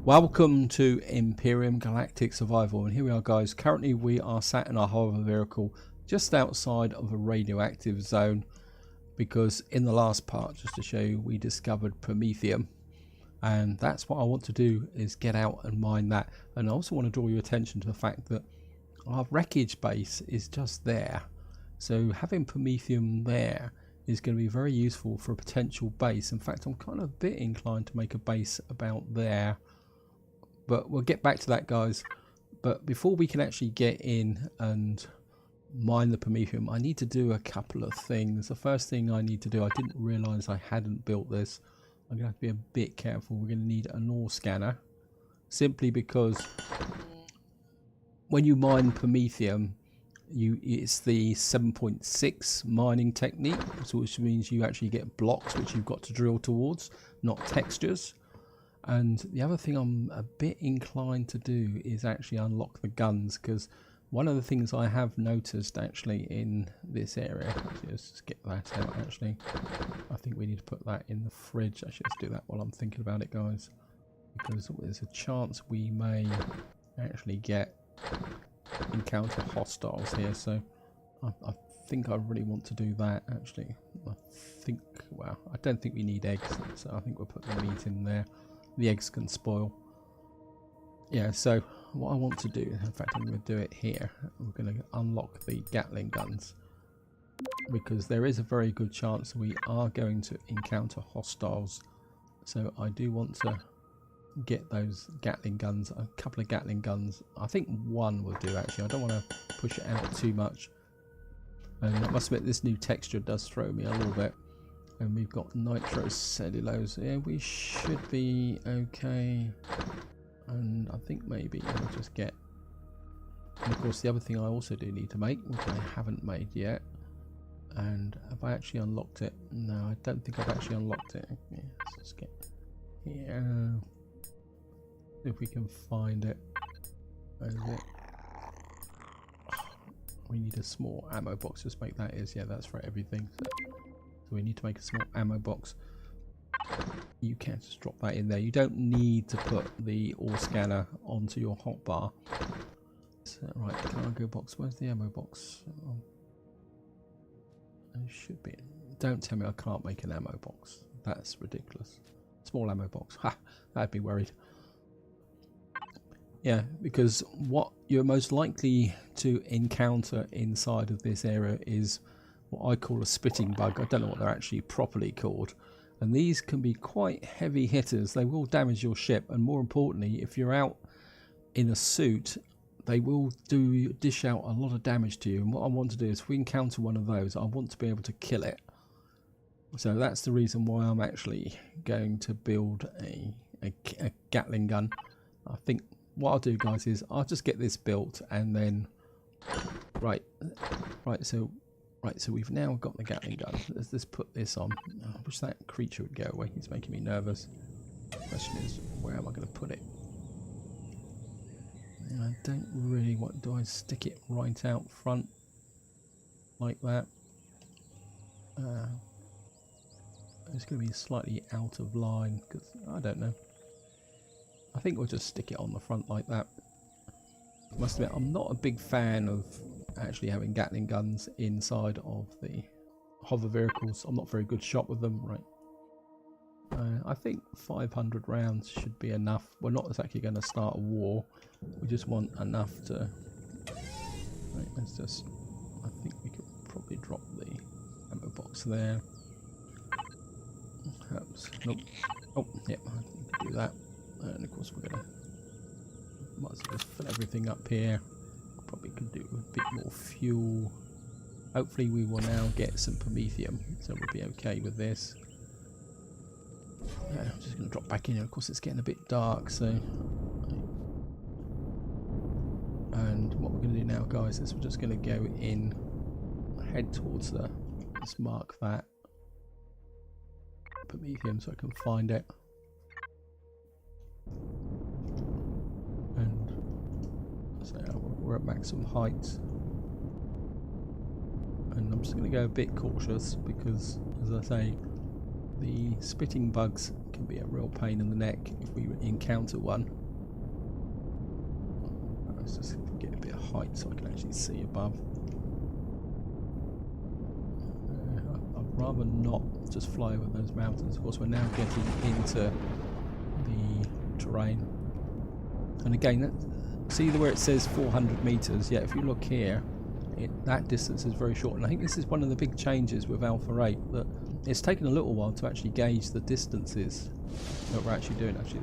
Welcome to Empyrion Galactic Survival, and here we are, guys. Currently we are sat in our hover vehicle just outside of a radioactive zone, because in the last part, just to show you, we discovered Promethium, and that's what I want to do, is get out and mine that. And I also want to draw your attention to the fact that our wreckage base is just there, so having Promethium there is going to be very useful for a potential base. In fact, I'm kind of a bit inclined to make a base about there, but we'll get back to that, guys. But before we can actually get in and mine the Promethium, I need to do a couple of things. The first thing I need to do, I didn't realize I hadn't built this. I'm gonna have to be a bit careful. We're gonna need an ore scanner, simply because when you mine Promethium, it's the 7.6 mining technique, which means you actually get blocks which you've got to drill towards, not textures. And the other thing I'm a bit inclined to do is actually unlock the guns, because one of the things I have noticed actually in this area, let's get that out actually, I think we need to put that in the fridge. Actually, let's do that while I'm thinking about it, guys, because there's a chance we may actually encounter hostiles here. So I think I really want to do that actually. Well, I don't think we need eggs, so I think we'll put the meat in there. The eggs can spoil. Yeah, so what I want to do, in fact I'm going to do it here, we're going to unlock the Gatling guns, because there is a very good chance we are going to encounter hostiles. So I do want to get those Gatling guns, a couple of Gatling guns. I think one will do actually. I don't want to push it out too much. And I must admit, this new texture does throw me a little bit. And we've got nitrocellulose. Yeah, we should be okay. And I think maybe we'll just get... And of course the other thing I also do need to make, which I haven't made yet. And have I actually unlocked it? No, I don't think I've actually unlocked it. Yeah, let's just get here. If we can find it. Where is it? We need a small ammo box. Just make that is. Yeah, that's for everything. So we need to make a small ammo box. You can just drop that in there. You don't need to put the ore scanner onto your hotbar. So, right, cargo box. Where's the ammo box? It should be. Don't tell me I can't make an ammo box. That's ridiculous. Small ammo box. Ha! I'd be worried. Yeah, because what you're most likely to encounter inside of this area is what I call a spitting bug. I don't know what they're actually properly called. And these can be quite heavy hitters. They will damage your ship, and more importantly, if you're out in a suit, they will dish out a lot of damage to you. And what I want to do is, if we encounter one of those, I want to be able to kill it. So that's the reason why I'm actually going to build a Gatling gun. I think what I'll do, guys, is I'll just get this built, and then so we've now got the Gatling gun. Let's just put this on. I wish that creature would go away. He's making me nervous. The question is, where am I going to put it? I don't really want... Do I stick it right out front like that? It's going to be slightly out of line, because I don't know. I think we'll just stick it on the front like that. I must admit, I'm not a big fan of actually having Gatling guns inside of the hover vehicles. I'm not a very good shot with them. Right. I think 500 rounds should be enough. We're not exactly going to start a war. We just want enough to... Right, let's just... I think we could probably drop the ammo box there. Oops. Nope. Oh, yeah, I can do that. And of course we're going to... Might as well just fill everything up here. Probably could do a bit more fuel. Hopefully we will now get some Promethium, so we'll be okay with this. I'm just going to drop back in here. Of course it's getting a bit dark, so... And what we're going to do now, guys, is we're just going to go in, head towards the... Let's mark that Promethium so I can find it. And so we're at maximum height, and I'm just going to go a bit cautious, because as I say, the spitting bugs can be a real pain in the neck if we encounter one. Let's just get a bit of height so I can actually see above. I'd rather not just fly over those mountains. Of course, we're now getting into the terrain. And again, see where it says 400 meters? Yeah, if you look here, that distance is very short. And I think this is one of the big changes with Alpha 8, that it's taken a little while to actually gauge the distances that we're actually doing. Actually,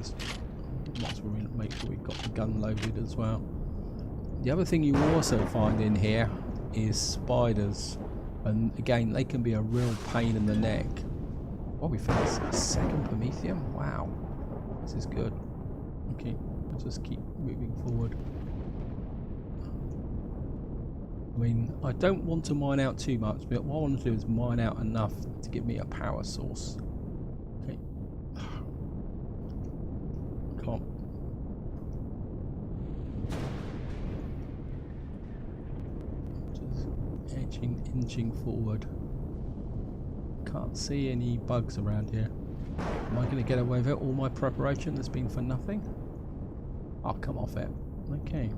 might as well make sure we've got the gun loaded as well. The other thing you also find in here is spiders. And again, they can be a real pain in the neck. Oh, we found a second Promethium? Wow. This is good. Okay, let's just keep moving forward. I mean, I don't want to mine out too much, but what I want to do is mine out enough to give me a power source. Okay. Can't. Just inching forward. Can't see any bugs around here. Am I going to get away with it? All my preparation has been for nothing? Oh, come off it. Okay.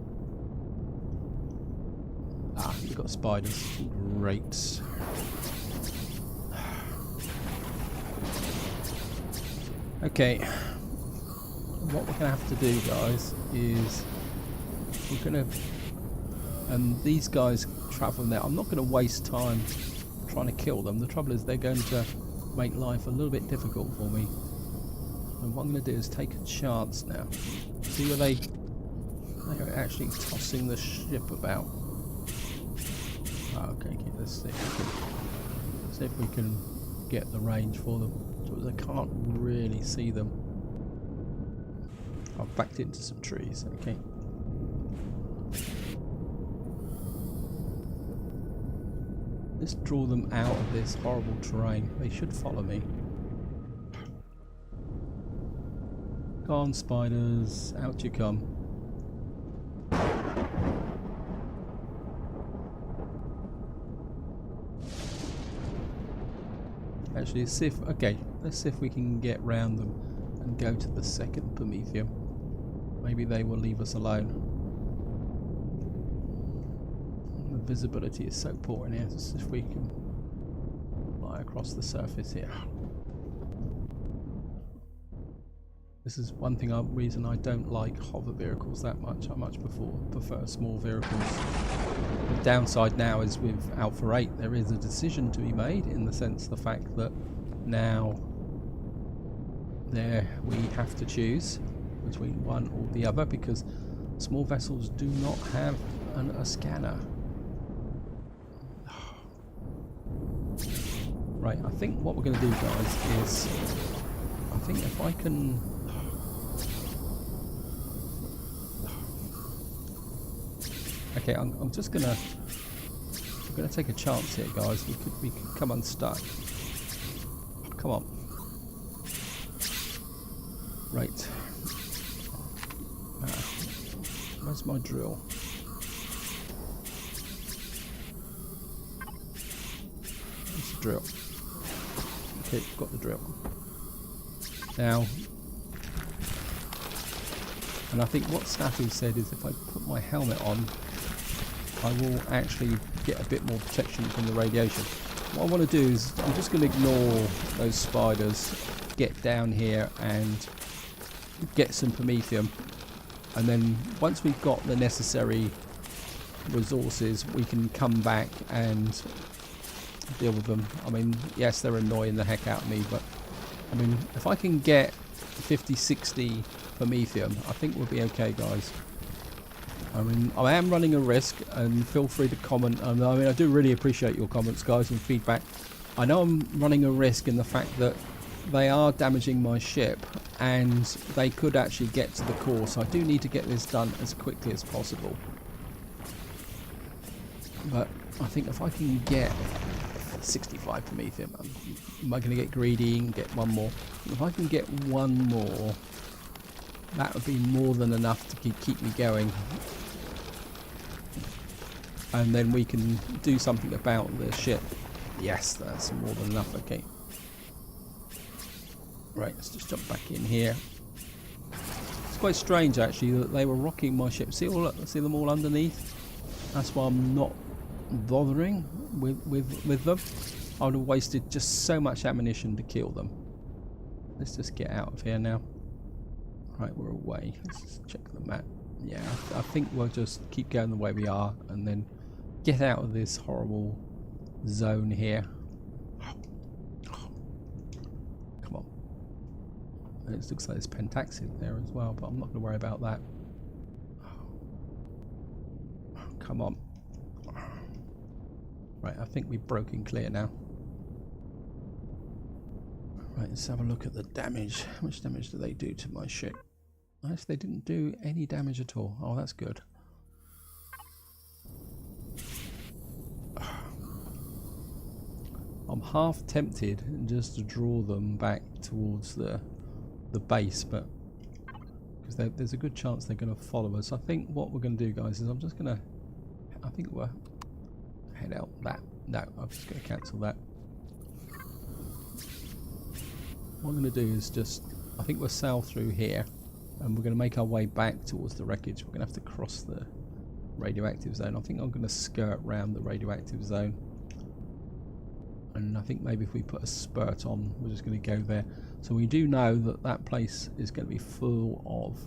Ah, we've got spiders. Great. Okay. What we're going to have to do, guys, is we're going to... And these guys travel now. I'm not going to waste time trying to kill them. The trouble is they're going to make life a little bit difficult for me. And what I'm going to do is take a chance now. See where they're actually tossing the ship about. Oh, okay, let's see if we can get the range for them. So I can't really see them. I've backed into some trees. Okay. Let's draw them out of this horrible terrain. They should follow me. Come on, spiders, out you come. Actually, let's see if we can get round them and go to the second Promethium. Maybe they will leave us alone. The visibility is so poor in here. Let's see if we can fly across the surface here. This is one reason I don't like hover vehicles that much. I much prefer small vehicles. The downside now is with Alpha 8 there is a decision to be made, in the sense the fact that now we have to choose between one or the other, because small vessels do not have a scanner. Right, I think what we're going to do, guys, is I think if I can... Okay, I'm just gonna take a chance here, guys. We could come unstuck. Come on. Right. Where's my drill? Where's the drill? Okay, got the drill. Now, and I think what Snappy said is if I put my helmet on, I will actually get a bit more protection from the radiation. What I want to do is I'm just going to ignore those spiders, get down here and get some Promethium, and then once we've got the necessary resources we can come back and deal with them. I mean, yes, they're annoying the heck out of me, but I mean, if I can get 50-60 Promethium, I think we'll be okay, guys. I mean, I am running a risk, and feel free to comment. I mean, I do really appreciate your comments, guys, and feedback. I know I'm running a risk in the fact that they are damaging my ship, and they could actually get to the core, so I do need to get this done as quickly as possible. But I think if I can get 65 Promethium, am I going to get greedy and get one more? If I can get one more, that would be more than enough to keep me going. And then we can do something about the ship. Yes, that's more than enough. Okay. Right, let's just jump back in here. It's quite strange actually that they were rocking my ship. See them all underneath? That's why I'm not bothering with them. I would have wasted just so much ammunition to kill them. Let's just get out of here now. Right, we're away. Let's just check the map. Yeah, I think we'll just keep going the way we are and then get out of this horrible zone here. Come on. And it looks like there's pentaxid there as well, but I'm not going to worry about that. Come on. Right, I think we've broken clear now. Right, let's have a look at the damage. How much damage do they do to my ship? Actually, they didn't do any damage at all. Oh, that's good. I'm half tempted just to draw them back towards the base, but because there's a good chance they're going to follow us. I think what we're going to do, guys, is I'm just going to... I think we'll head out that. No, I'm just going to cancel that. What I'm going to do is just... I think we'll sail through here, and we're going to make our way back towards the wreckage. We're going to have to cross the radioactive zone. I think I'm going to skirt round the radioactive zone. And I think maybe if we put a spurt on, we're just going to go there. So we do know that that place is going to be full of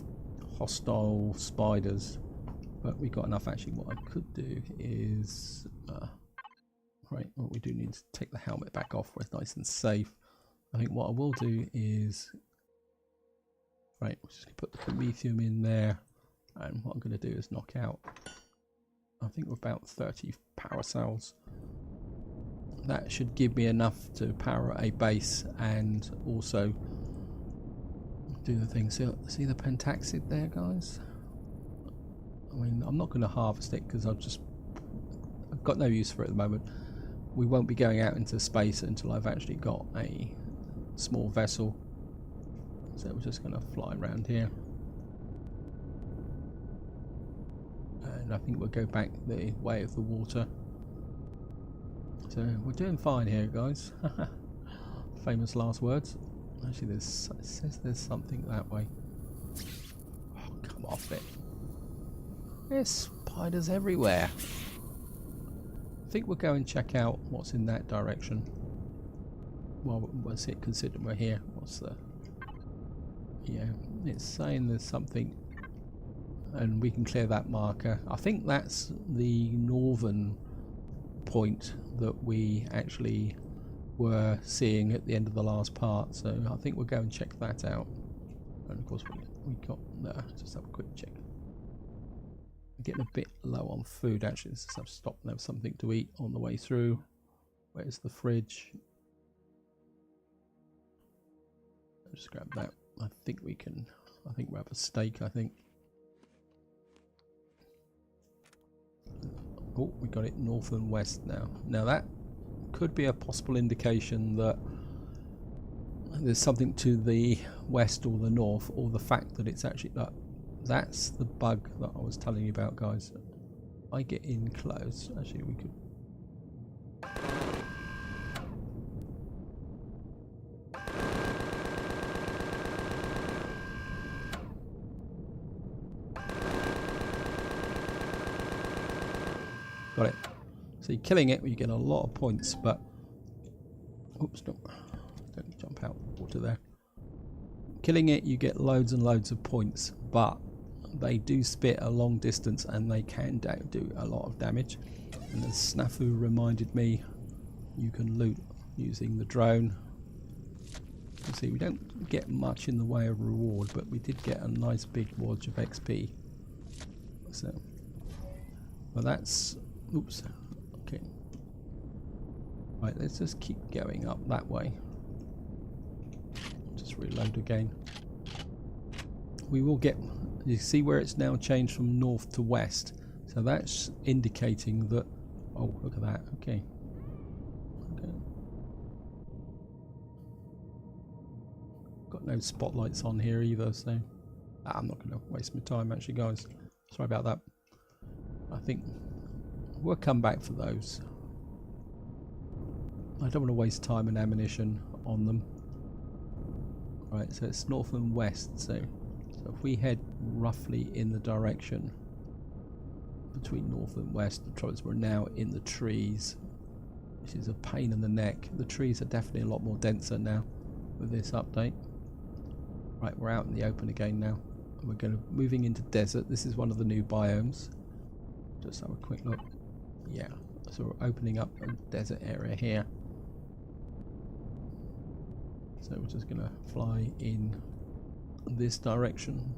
hostile spiders. But we got enough. Actually, what I could do is... right, well, we do need to take the helmet back off. We're nice and safe. I think what I will do is... Right, we're just going to put the Promethium in there. And what I'm going to do is knock out... I think we're about 30 power cells. That should give me enough to power a base and also do the thing. See the pentaxid there, guys? I mean, I'm not going to harvest it because I've got no use for it at the moment. We won't be going out into space until I've actually got a small vessel. So we're just going to fly around here. And I think we'll go back the way of the water. So we're doing fine here, guys. Famous last words. Actually, it says there's something that way. Oh, come off it. There's spiders everywhere. I think we'll go and check out what's in that direction. Well, what's it considering we're here? What's the... Yeah, it's saying there's something, and we can clear that marker. I think that's the northern point that we actually were seeing at the end of the last part, so I think we'll go and check that out. And of course we got just have a quick check. We're getting a bit low on food actually. Let's just have to stop and have something to eat on the way through. Where's the fridge? I'll just grab that. I think we can, I think we'll have a steak, I think. Oh, we got it Northland West now. Now that could be a possible indication that there's something to the west or the north, or the fact that it's actually that's the bug that I was telling you about, guys. I get in close. Actually, we could. Got it. So you're killing it, you get a lot of points, but... Oops, no. Don't jump out the water there. Killing it, you get loads and loads of points, but they do spit a long distance and they can do a lot of damage. And as Snafu reminded me, you can loot using the drone. You see, we don't get much in the way of reward, but we did get a nice big wad of XP. So, well, that's... Oops. Okay. Right, let's just keep going up that way. Just reload again. We will get... You see where it's now changed from north to west. So that's indicating that... Oh, look at that. Okay. Got no spotlights on here either, so... I'm not going to waste my time, actually, guys. Sorry about that. I think... We'll come back for those. I don't want to waste time and ammunition on them. Right, so it's Northland West, so if we head roughly in the direction between North and West, the trouble is we're now in the trees, which is a pain in the neck. The trees are definitely a lot more denser now with this update. Right, we're out in the open again now. We're moving into desert. This is one of the new biomes. Just have a quick look. Yeah, so we're opening up a desert area here. So we're just going to fly in this direction.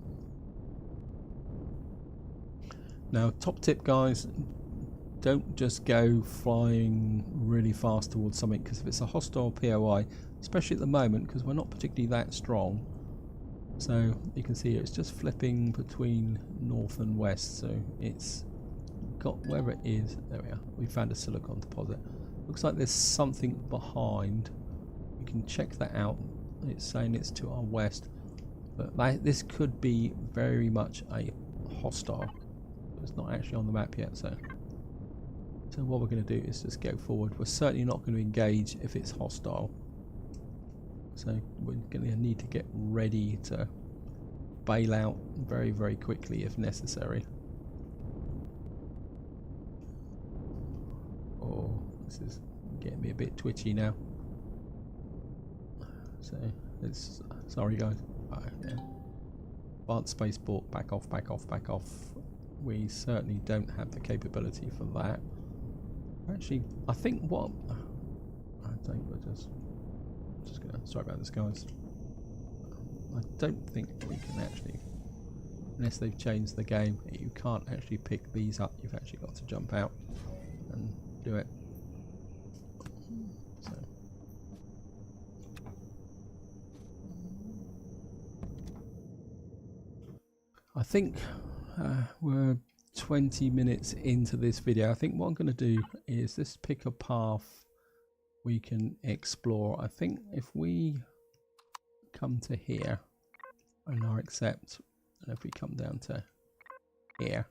Now, top tip, guys, don't just go flying really fast towards something, because if it's a hostile POI, especially at the moment, because we're not particularly that strong. So you can see it's just flipping between north and west, so it's got wherever it is. There we are. We found a silicon deposit. Looks like there's something behind. We can check that out. It's saying it's to our west, but this could be very much a hostile. It's not actually on the map yet, so what we're going to do is just go forward. We're certainly not going to engage if it's hostile, so we're going to need to get ready to bail out very, very quickly if necessary. Oh, this is getting me a bit twitchy now. So it's sorry, guys. Yeah. Advanced spaceport, back off, back off, back off. We certainly don't have the capability for that. Actually, I think what I think we're just gonna. Sorry about this, guys. I don't think we can actually, unless they've changed the game, you can't actually pick these up. You've actually got to jump out and do it. So. I think we're 20 minutes into this video. I think what I'm going to do is just pick a path we can explore. I think if we come to here and our accept, and if we come down to here,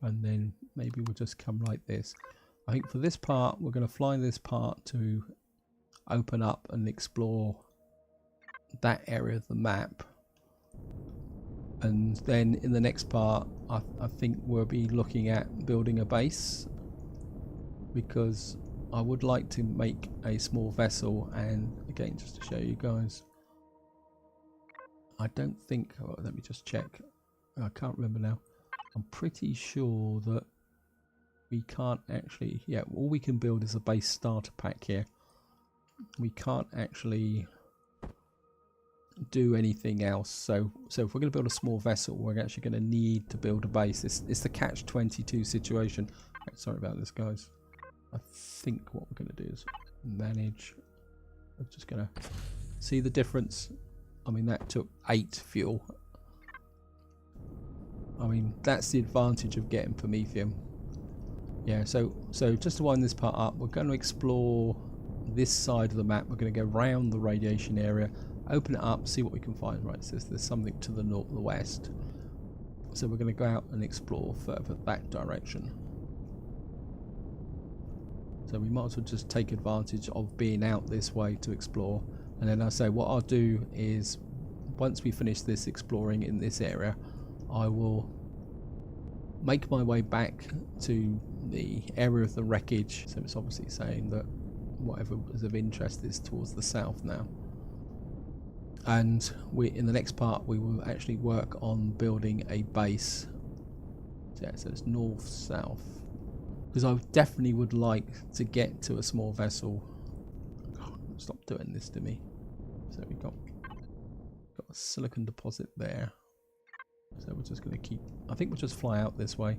and then maybe we'll just come like this. I think for this part we're going to fly this part to open up and explore that area of the map. And then in the next part, I think we'll be looking at building a base, because I would like to make a small vessel. And again, just to show you guys, I don't think, oh, let me just check, I can't remember now. I'm pretty sure that we can't actually, yeah, all we can build is a base starter pack here. We can't actually do anything else, so if we're going to build a small vessel, we're actually going to need to build a base. It's the catch-22 situation. Right, sorry about this, guys. I think what we're going to do is manage. I'm just going to see the difference. I mean, that took 8 fuel. I mean, that's the advantage of getting Promethium. Yeah, so just to wind this part up, we're going to explore this side of the map. We're going to go round the radiation area, open it up, see what we can find. Right, so there's something to the northwest, so we're going to go out and explore further that direction. So we might as well just take advantage of being out this way to explore. And then I say what I'll do is, once we finish this exploring in this area, I will make my way back to the area of the wreckage. So it's obviously saying that whatever was of interest is towards the south now. And in the next part we will actually work on building a base. So it's north south, because I definitely would like to get to a small vessel. Oh, stop doing this to me. So we've got a silicon deposit there, so we're just going to keep, I think we'll just fly out this way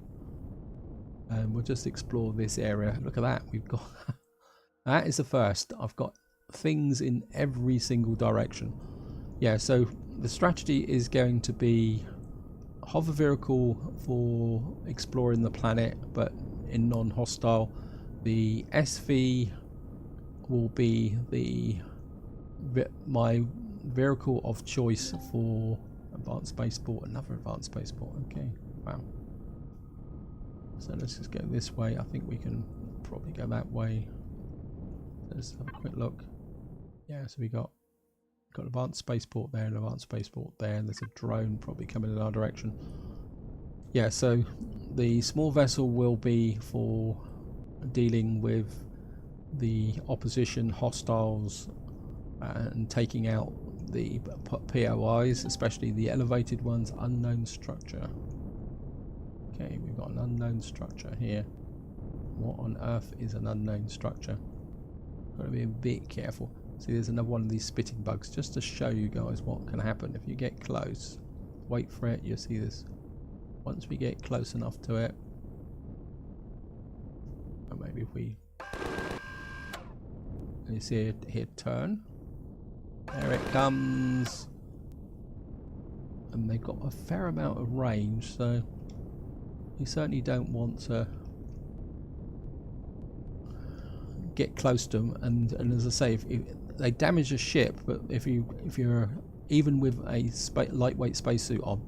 and we'll just explore this area. Look at that, we've got that is the first. I've got things in every single direction. Yeah, so the strategy is going to be hover vehicle for exploring the planet, but in non-hostile. The SV will be my vehicle of choice for advanced spaceport. Another advanced spaceport. Okay, wow. So let's just go this way. I think we can probably go that way. Let's have a quick look. Yeah, so we got got an advanced spaceport there, an advanced spaceport there, and there's a drone probably coming in our direction. Yeah, so the small vessel will be for dealing with the opposition, hostiles, and taking out the POIs, especially the elevated ones. Unknown structure. Okay, we've got an unknown structure here. What on earth is an unknown structure? Got to be a bit careful. See, there's another one of these spitting bugs, just to show you guys what can happen if you get close. Wait for it, you'll see this. Once we get close enough to it, or maybe if we, you see it here, turn. There it comes. And they've got a fair amount of range, so you certainly don't want to get close to them. And as I say, if they damage a ship, but if you're even with a lightweight spacesuit on,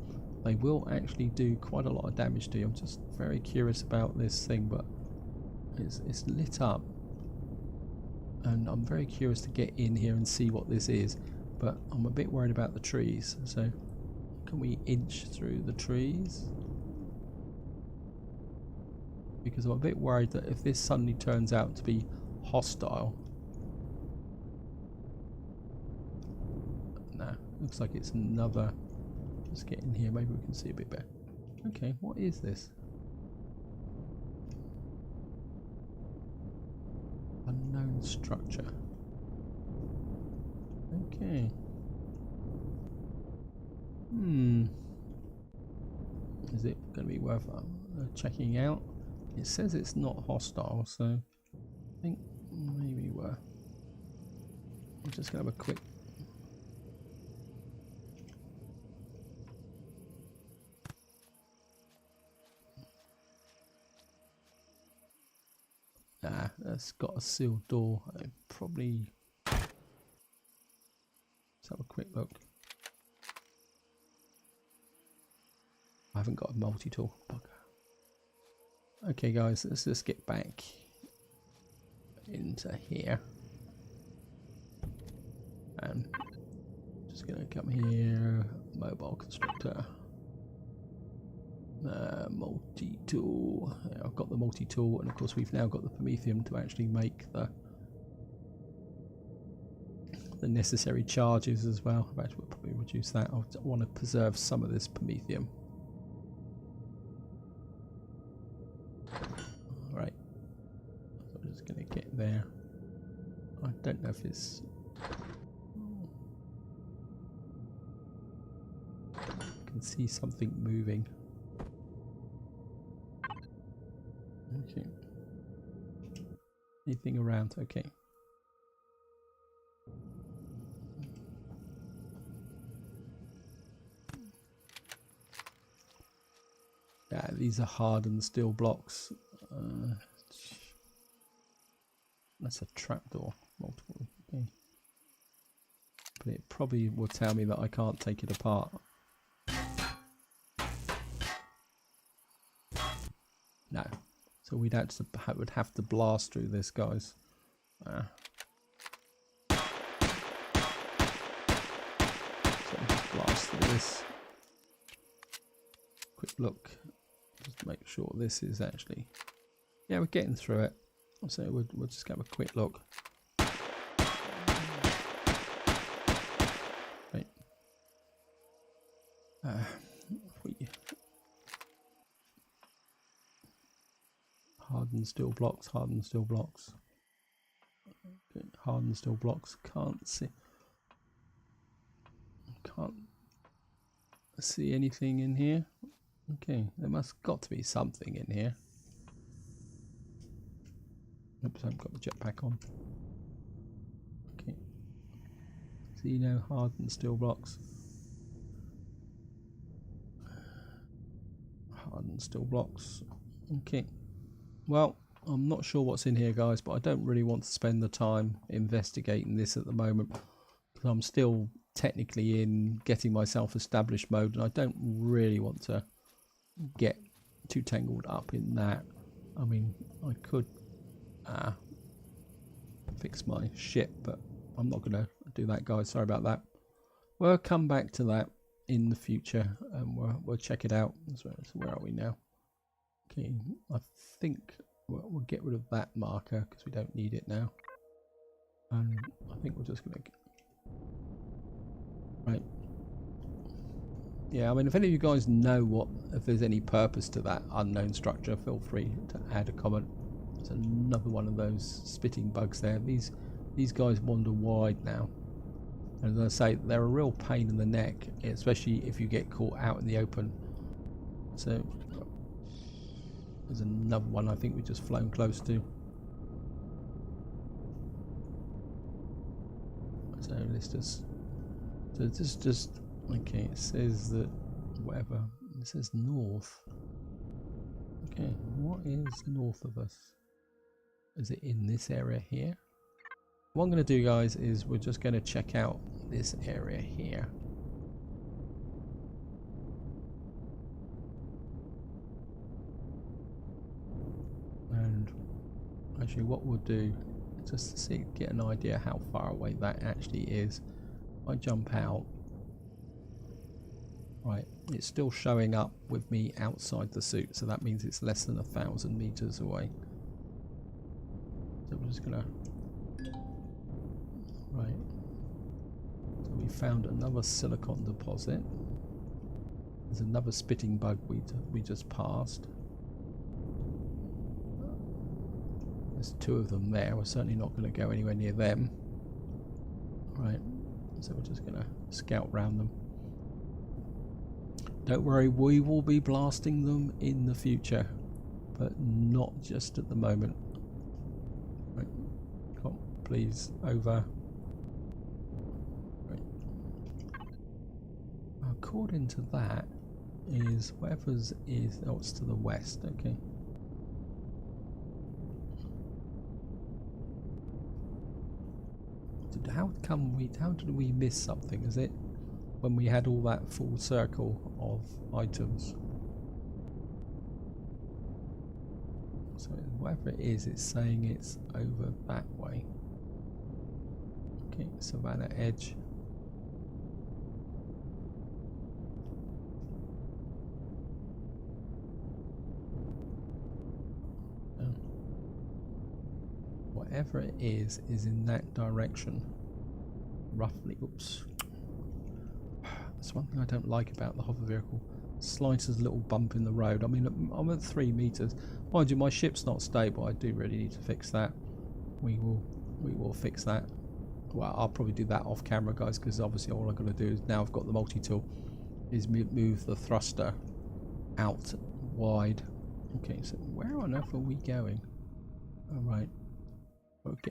they will actually do quite a lot of damage to you. I'm just very curious about this thing, but it's lit up, and I'm very curious to get in here and see what this is. But I'm a bit worried about the trees. So can we inch through the trees? Because I'm a bit worried that if this suddenly turns out to be hostile. Nah, looks like it's another. Let's get in here, maybe we can see a bit better. Okay, what is this? Unknown structure. Okay. Is it going to be worth checking out? It says it's not hostile, so I think maybe we're just going to have a quick. Nah, that's got a sealed door. Probably. Let's have a quick look. I haven't got a multi-tool. Okay, guys, let's just get back into here. And just gonna come here. Mobile constructor. Multi-tool. Yeah, I've got the multi-tool, and of course we've now got the Promethium to actually make the necessary charges as well. I've actually probably reduce that. I want to preserve some of this Promethium. Right, so I'm just going to get there. I don't know if it's. I can see something moving. Okay. Anything around? Okay. Yeah, these are hardened steel blocks. That's a trapdoor. Multiple. Okay. But it probably will tell me that I can't take it apart. No. So would have to blast through this, guys. So just blast through this. Quick look. Just make sure this is actually. Yeah, we're getting through it. So we'll just have a quick look. Right. Hardened steel blocks, hardened steel blocks. Okay, hardened steel blocks. Can't see anything in here. Okay, there must got to be something in here. Oops, I haven't got the jetpack on. Okay. See no hardened steel blocks. Hardened steel blocks. Okay. Well, I'm not sure what's in here, guys, but I don't really want to spend the time investigating this at the moment, because I'm still technically in getting myself established mode, and I don't really want to get too tangled up in that. I mean, I could fix my ship, but I'm not going to do that, guys. Sorry about that. we'll come back to that in the future, and we'll check it out. So where are we now? Okay, I think we'll get rid of that marker because we don't need it now. And I think we're just gonna right. Yeah, I mean, if any of you guys know if there's any purpose to that unknown structure, feel free to add a comment. There's another one of those spitting bugs there. These guys wander wide now. And as I say, they're a real pain in the neck, especially if you get caught out in the open. So there's another one I think we've just flown close to. So let's just okay, it says that whatever, it says north. Okay, what is north of us? Is it in this area here? What I'm going to do, guys, is we're just going to check out this area here. And actually what we'll do, just to see, get an idea how far away that actually is, I jump out. Right, it's still showing up with me outside the suit, so that means it's less than 1,000 meters away. So we're just gonna, right, so we found another silicon deposit. There's another spitting bug we just passed. There's 2 of them there. We're certainly not going to go anywhere near them. Right, so we're just going to scout round them. Don't worry, we will be blasting them in the future, but not just at the moment. Right. Come on, please, over. Right. According to that, is whatever's is, oh, it's to the west, okay. How did we miss something? Is it when we had all that full circle of items? So whatever it is, it's saying it's over that way. Okay, Savannah Edge. Whatever it is in that direction. Roughly, oops. That's one thing I don't like about the hover vehicle. Slices a little bump in the road. I mean, I'm at 3 meters. Mind you, my ship's not stable. I do really need to fix that. We will fix that. Well, I'll probably do that off camera, guys, because obviously all I'm going to do is, now I've got the multi-tool, is move the thruster out wide. Okay, so where on earth are we going? All right. Okay.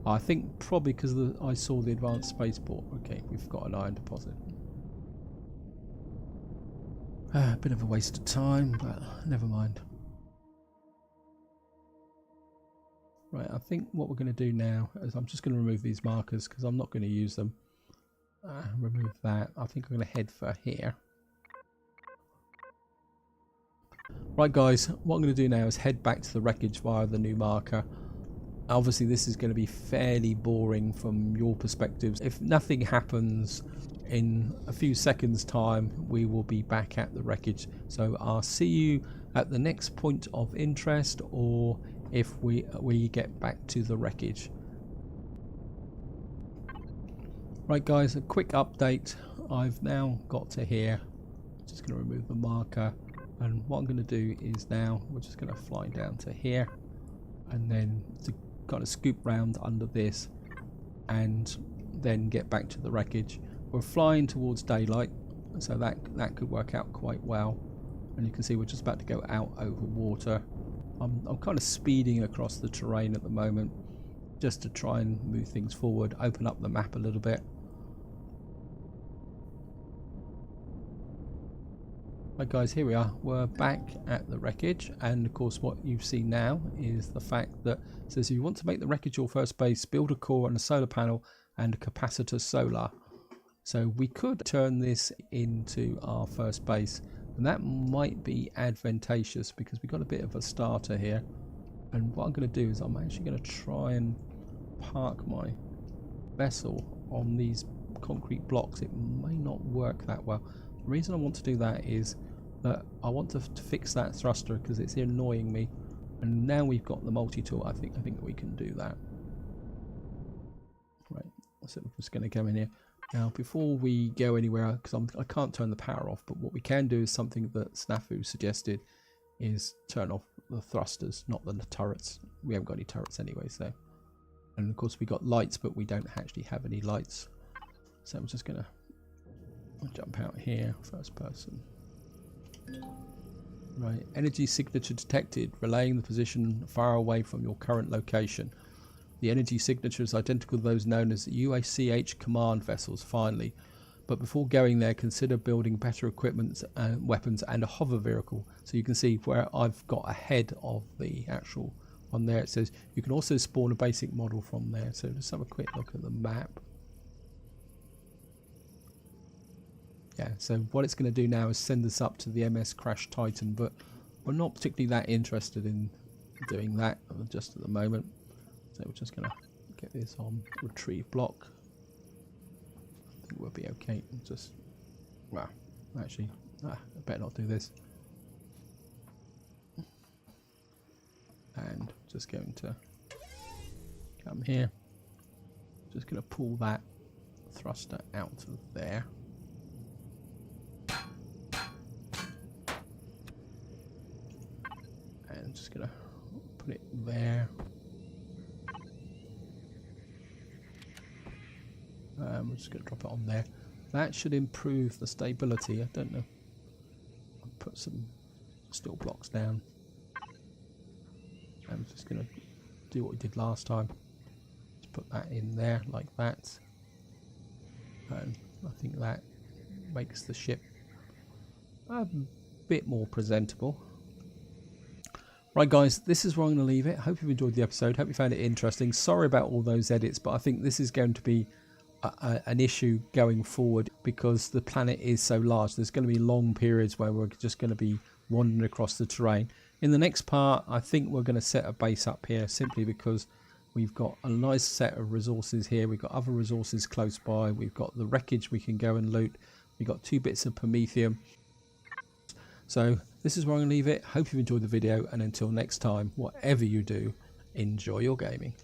I think probably because I saw the advanced spaceport. Okay, we've got an iron deposit. A bit of a waste of time, but never mind. Right, I think what we're going to do now is I'm just going to remove these markers because I'm not going to use them. Remove that. I think I'm going to head for here. Right, guys, what I'm going to do now is head back to the wreckage via the new marker. Obviously this is going to be fairly boring from your perspectives. If nothing happens in a few seconds time, we will be back at the wreckage. So I'll see you at the next point of interest, or if we get back to the wreckage. Right, guys, a quick update. I've now got to here. Just going to remove the marker, and what I'm going to do is now we're just going to fly down to here, and then to kind of scoop round under this and then get back to the wreckage. We're flying towards daylight, so that could work out quite well, and you can see we're just about to go out over water. I'm kind of speeding across the terrain at the moment just to try and move things forward, open up the map a little bit. Right, guys, here we are. We're back at the wreckage, and of course what you've seen now is the fact that it says if you want to make the wreckage your first base, build a core and a solar panel and a capacitor solar. So we could turn this into our first base, and that might be advantageous because we've got a bit of a starter here. And what I'm going to do is I'm actually going to try and park my vessel on these concrete blocks, it may not work that well. The reason I want to do that is that I want to fix that thruster because it's annoying me. And now we've got the multi-tool, I think we can do that. Right, so we're just going to go in here. Now, before we go anywhere, because I can't turn the power off, but what we can do is something that Snafu suggested, is turn off the thrusters, not the turrets. We haven't got any turrets anyway, so. And of course we got lights, but we don't actually have any lights. So I'm just going to jump out here, first person. Right, energy signature detected, relaying the position far away from your current location. The energy signature is identical to those known as UACH command vessels, finally. But before going there, consider building better equipment and weapons and a hover vehicle. So you can see where I've got ahead of the actual one there. It says you can also spawn a basic model from there. So just have a quick look at the map. Yeah, so what it's going to do now is send us up to the MS Crash Titan, but we're not particularly that interested in doing that just at the moment. So we're just going to get this on retrieve block. I think we'll be okay. Just, well, actually, I better not do this. And just going to come here. Just going to pull that thruster out of there. And just going to put it there. We're just going to drop it on there. That should improve the stability. I don't know. I'll put some steel blocks down. I'm just going to do what we did last time. Just put that in there like that. And I think that makes the ship a bit more presentable. Right guys, this is where I'm going to leave it. Hope you've enjoyed the episode. Hope you found it interesting. Sorry about all those edits, but I think this is going to be an issue going forward because the planet is so large. There's going to be long periods where we're just going to be wandering across the terrain. In the next part, I think we're going to set a base up here simply because we've got a nice set of resources here. We've got other resources close by. We've got the wreckage we can go and loot. We've got 2 bits of Promethium. So this is where I'm going to leave it. Hope you've enjoyed the video, and until next time, whatever you do, enjoy your gaming.